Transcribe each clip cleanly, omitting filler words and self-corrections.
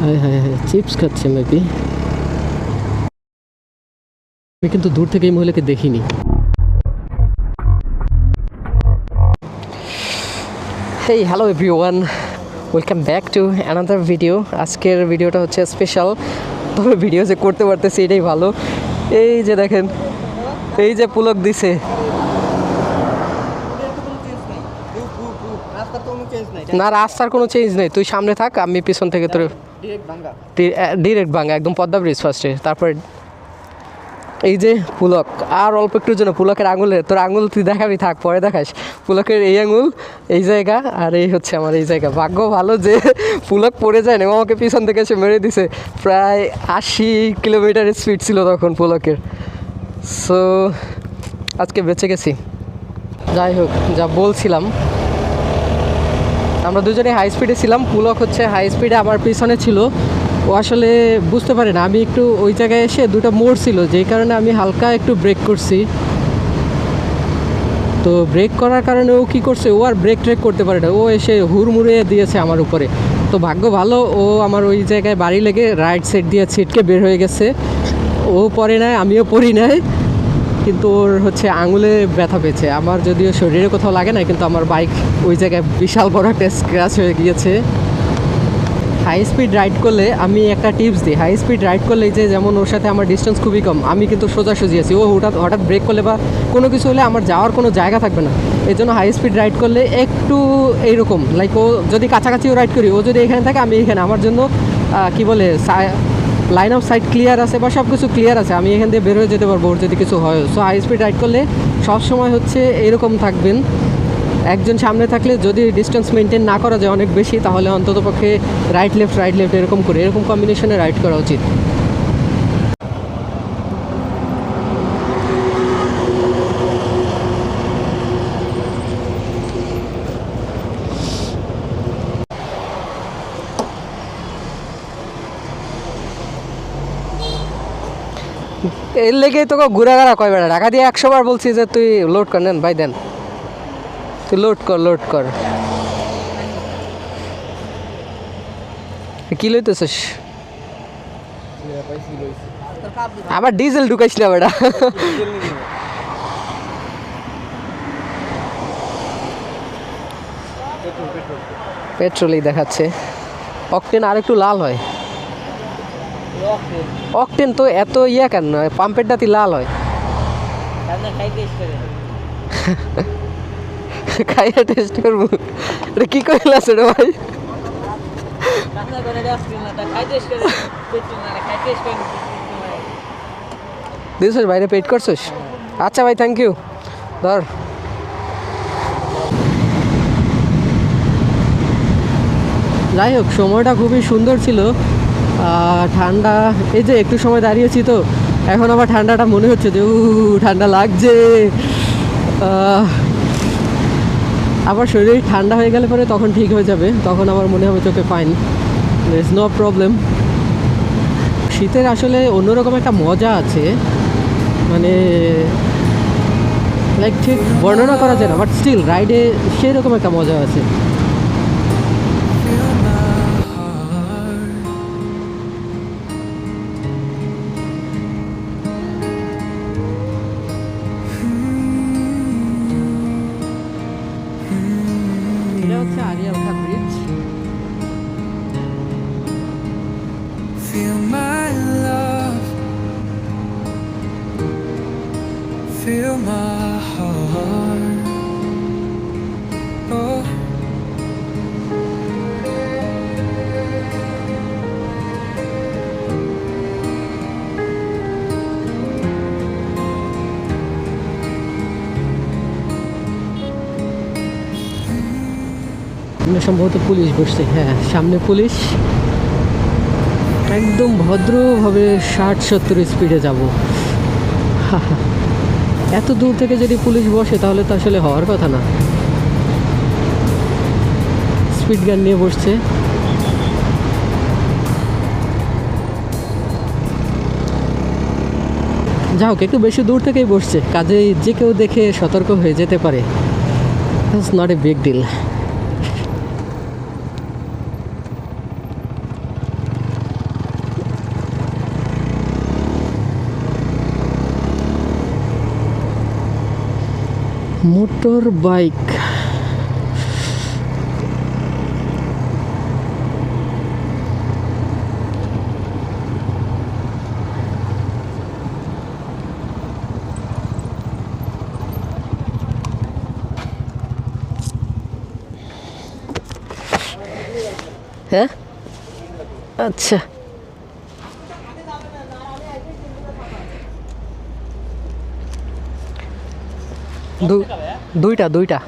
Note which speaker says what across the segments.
Speaker 1: হ্যাঁ হ্যাঁ হ্যাঁ, চিপস খাচ্ছে মেবি। আমি কিন্তু দূর থেকে এই মহিলাকে দেখিনি। Hey hello everyone, welcome back to another video. আজকের ভিডিওটা হচ্ছে স্পেশাল, তবে ভিডিও যে করতে পারতেছি এটাই ভালো। এই যে দেখেন, এই যে পুলক দিছে। না, রাস্তার কোনো চেঞ্জ নেই, তুই সামনে থাক, আমি পিছন থেকে তোর ডিরেক্ট ভাঙ্গা একদম পদ্মা ব্রিজ ফার্স্টে, তারপরে এই যে পুলক। আর অল্প একটুর জন্য পুলকের আঙুলে, তোর আঙুল তুই দেখাবি, থাক পরে দেখাস। পুলকের এই আঙুল এই জায়গা, আর এই হচ্ছে আমার এই জায়গা। ভাগ্য ভালো যে পুলক পড়ে যায় না, ও আমাকে পিছন থেকে এসে মেরে দিছে। প্রায় 80 কিলোমিটারের স্পিড ছিল তখন পুলকের। সো আজকে বেঁচে গেছি। যাই হোক, যা বলছিলাম, আমরা দুজনে হাই স্পিডে ছিলাম। পুলক হচ্ছে হাই স্পিডে আমার পিছনে ছিল। ও আসলে বুঝতে পারে না, আমি একটু ওই জায়গায় এসে দুটো মোড় ছিল, যেই কারণে আমি হালকা একটু ব্রেক করছি। তো ব্রেক করার কারণে ও কী করছে, ও আর ব্রেক ট্রেক করতে পারে না, ও এসে হুড়মুড়ে দিয়েছে আমার উপরে। তো ভাগ্য ভালো, ও আমার ওই জায়গায় বাড়ি লেগে রাইট সাইড দিয়ে ছিটকে বের হয়ে গেছে। ও পড়ে নাই, আমিও পড়ি নাই, কিন্তু ওর হচ্ছে আঙুলে ব্যথা পেয়েছে। আমার যদিও শরীরে কোথাও লাগে না, কিন্তু আমার বাইক ওই জায়গায় বিশাল বড় একটা স্ক্র্যাচ হয়ে গিয়েছে। হাই স্পিড রাইড করলে আমি একটা টিপস দিই, হাই স্পিড রাইড করলে যে যেমন ওর সাথে আমার ডিস্টেন্স খুবই কম, আমি কিন্তু সোজাসুজি আছি। ও হঠাৎ হঠাৎ ব্রেক করলে বা কোনো কিছু হলে আমার যাওয়ার কোনো জায়গা থাকবে না। এই জন্য হাই স্পিড রাইড করলে একটু এইরকম, লাইক ও যদি কাছাকাছিও রাইড করি, ও যদি এখানে থাকে আমি এখানে, আমার জন্য কি বলে লাইন অফ সাইট ক্লিয়ার আছে বা সব কিছু ক্লিয়ার আছে, আমি এখান দিয়ে বের হয়ে যেতে পারবো ওর যদি কিছু হয়। সো হাই স্পিড রাইড করলে সবসময় হচ্ছে এরকম থাকবেন, একজন সামনে থাকলে যদি ডিস্টেন্স মেনটেন না করা যায় অনেক বেশি, তাহলে অন্ততপক্ষে রাইট লেফট এরকম করে, এরকম কম্বিনেশনে রাইড করা উচিত। এর লেগেই তোকে ঘুরাঘাড়া কয় বেড়া ঢাকা দিয়ে 100 বার বলছি যে তুই লোড কর, নেন ভাই দেন, তুই লোড কর। কি লইতেছিস? আবার ডিজেল ঢুকাইস না বেটা। পেট্রোলই দেখাচ্ছে। অকটেন আর একটু লাল হয়। অকটেন তো এত ইয়া কেন, পাম্পের ডাতি লাল হয়। খাইয়া টেস্ট করবো, এটা কি কইলাস রে ভাই? দিছিস বাইরে পেট করছিস? আচ্ছা ভাই, থ্যাংক ইউ। ধর, যাই হোক সময়টা খুবই সুন্দর ছিল, ঠান্ডা। এই যে একটু সময় দাঁড়িয়েছি, তো এখন আবার ঠান্ডাটা মনে হচ্ছে যে ঠান্ডা লাগছে। আবার শরীর ঠান্ডা হয়ে গেলে পরে তখন ঠিক হয়ে যাবে, তখন আমার মনে হবে তোকে fine, there is no problem. শীতের আসলে অন্যরকম একটা মজা আছে, মানে লাইক ঠিক বর্ণনা করা যায় না, বাট স্টিল রাইডে সেই রকম একটা মজা আছে। এটা হচ্ছে Arialkha bridge.
Speaker 2: Feel my love, feel my heart. Oh,
Speaker 1: সম্ভবত পুলিশ বসছে, হ্যাঁ সামনে পুলিশ। একদম ভদ্রভাবে 60-70 স্পিডে যাব। এত দূর থেকে যদি পুলিশ বসে তাহলে তো আসলে হওয়ার কথা না। স্পিড গান নিয়ে বসছে। যা হোক, একটু বেশি দূর থেকেই বসছে, কাজেই যে কেউ দেখে সতর্ক হয়ে যেতে পারে। That's not a big deal. Motor bike. হ্যাঁ, আচ্ছা। দুইটা দুইটা।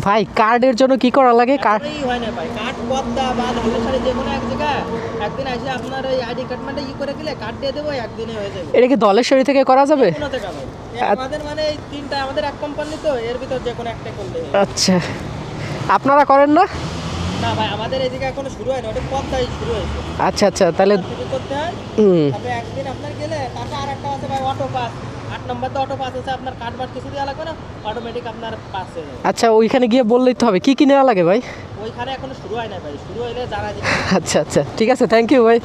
Speaker 1: ভাই কার্ডের জন্য কি করা লাগে? কার্ড
Speaker 3: হয় না ভাই, কার্ড পদ্মা বা ধলেশ্বরী যে কোনো এক জায়গায় একদিন এসে আপনার ওই আইডি কার্ড মানে করে দিলে কার্ড দিয়ে দেবো, একদিনে হয়ে যাবে।
Speaker 1: এটা কি ধলেশ্বরী থেকে করা যাবে?
Speaker 3: কোনো থেকে ভাই, আমাদের মানে এই তিনটা আমাদের এক কোম্পানি, তো এর ভিতর যে কোনো একটা করলে।
Speaker 1: আচ্ছা, আপনারা করেন না?
Speaker 3: না ভাই, আমাদের এদিকে এখনো শুরু হয়নি, ওটা পদ্মায় শুরু হয়েছে।
Speaker 1: আচ্ছা আচ্ছা, তাহলে
Speaker 3: শুরু করতে হয়। তারপরে একদিন আপনার গেলে তারপরে আর একটা আছে ভাই অটো পাস, 8 নম্বর তো অটো পাস আছে, আপনার কার্ড বার্ড কিছু দেওয়া লাগবে না, অটোমেটিক আপনার পাস হয়ে যাবে।
Speaker 1: আচ্ছা, ওইখানে গিয়ে বললেই তো হবে। কি কি নেওয়া লাগে ভাই?
Speaker 3: ওইখানে এখনো শুরু হয় না ভাই, শুরু হইলে জানা যাবে।
Speaker 1: আচ্ছা আচ্ছা, ঠিক আছে, থ্যাংক ইউ ভাই।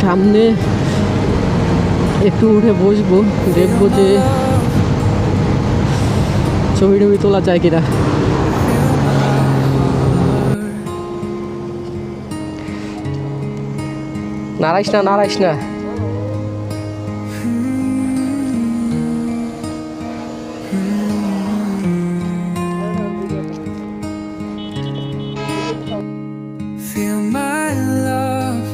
Speaker 1: সামনে একটু উঠে বসবো, দেখবো যে ছবি টবি তোলা যায় কিনা। নারাইস না, নারাইস না।
Speaker 2: Feel my love,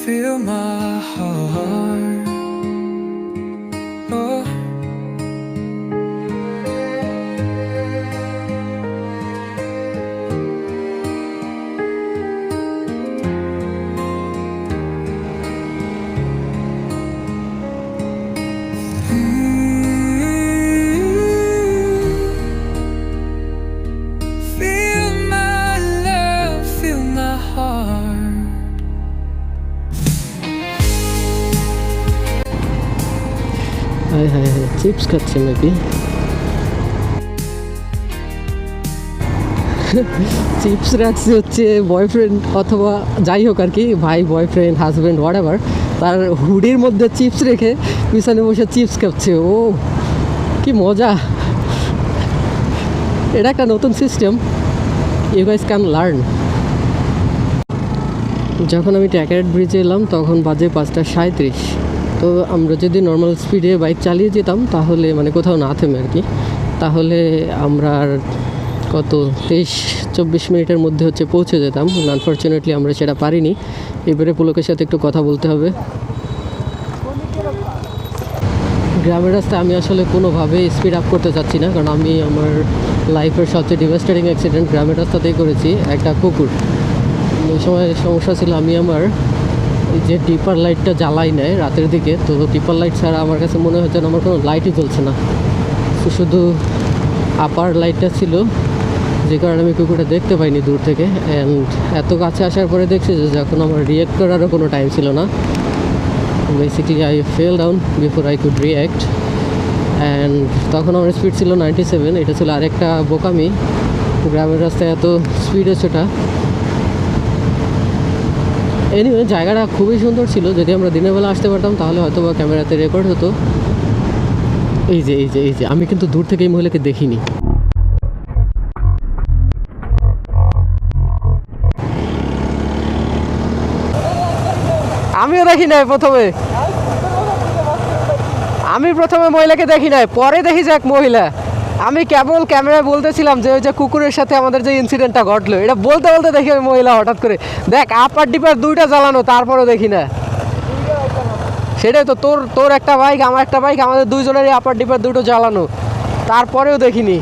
Speaker 2: feel my heart. Oh, feel my love, feel my heart.
Speaker 1: হায় হায় হায়, চিপস খাচ্ছে নাকি? চিপস রাখছে হচ্ছে বয়ফ্রেন্ড অথবা যাই হোক আর কি, ভাই, বয়ফ্রেন্ড, হাজব্যান্ড, হোয়াট এভার, তার হুডির মধ্যে চিপস রেখে পিছনে বসে চিপস খাচ্ছে। ও কি মজা! এটা একটা নতুন system, you guys can learn. যখন আমি ট্যাকারেট ব্রিজে এলাম তখন বাজে 5:37। তো আমরা যদি নর্মাল স্পিডে বাইক চালিয়ে যেতাম তাহলে, মানে কোথাও না থেমে আর কি, তাহলে আমরা আর কত 23-24 মিনিটের মধ্যে হচ্ছে পৌঁছে যেতাম। আনফর্চুনেটলি আমরা সেটা পারিনি। এবারে পুলকের সাথে একটু কথা বলতে হবে। গ্রামের রাস্তায় আমি আসলে কোনোভাবেই স্পিড আপ করতে চাচ্ছি না, কারণ আমি আমার লাইফের সবচেয়ে ডিভাস্টেটিং অ্যাক্সিডেন্ট গ্রামের রাস্তাতেই করেছি। একটা কুকুর, ওই সময় সমস্যা ছিল আমি আমার এই যে টিপার লাইটটা জ্বালাই নেয় রাতের দিকে, তো টিপার লাইট ছাড়া আমার কাছে মনে হচ্ছে আমার কোনো লাইটই জ্বলছে না, তো শুধু আপার লাইটটা ছিল, যে কারণে আমি কুকুরটা দেখতে পাইনি দূর থেকে। অ্যান্ড এত কাছে আসার পরে দেখছি যে যখন আমার রিয়্যাক্ট করারও কোনো টাইম ছিল না, basically I fail down before I could react. And তখন আমার স্পিড ছিল 97। এটা ছিল আরেকটা বোকামি, গ্রামের রাস্তায় এত স্পিডে ছোটা। এনিওয়ে, জায়গাটা খুবই সুন্দর ছিল। যদি আমরা দিনের বেলা আসতে পারতাম তাহলে হয়তো বা ক্যামেরাতে রেকর্ড হতো। এই যে এই যে এই যে, আমি কিন্তু দূর থেকে এই মহিলাকে দেখিনি। আমিও দেখি নাই প্রথমে, আমি প্রথমে মহিলাকে দেখি নাই, পরে দেখি যে এক মহিলা। আমি কেবল ক্যামেরায় বলতেছিলাম যে ওই যে কুকুরের সাথে আমাদের যে ইনসিডেন্টটা ঘটলো, এটা বলতে বলতে দেখি ওই মহিলা হঠাৎ করে, দেখ আপার ডিপার দুইটা জ্বালানো, তারপরেও দেখি না। সেটাই তো, তোর একটা বাইক, আমার একটা বাইক, আমাদের দুইজনেরই আপার ডিপার দুটো জ্বালানো, তারপরেও দেখিনি।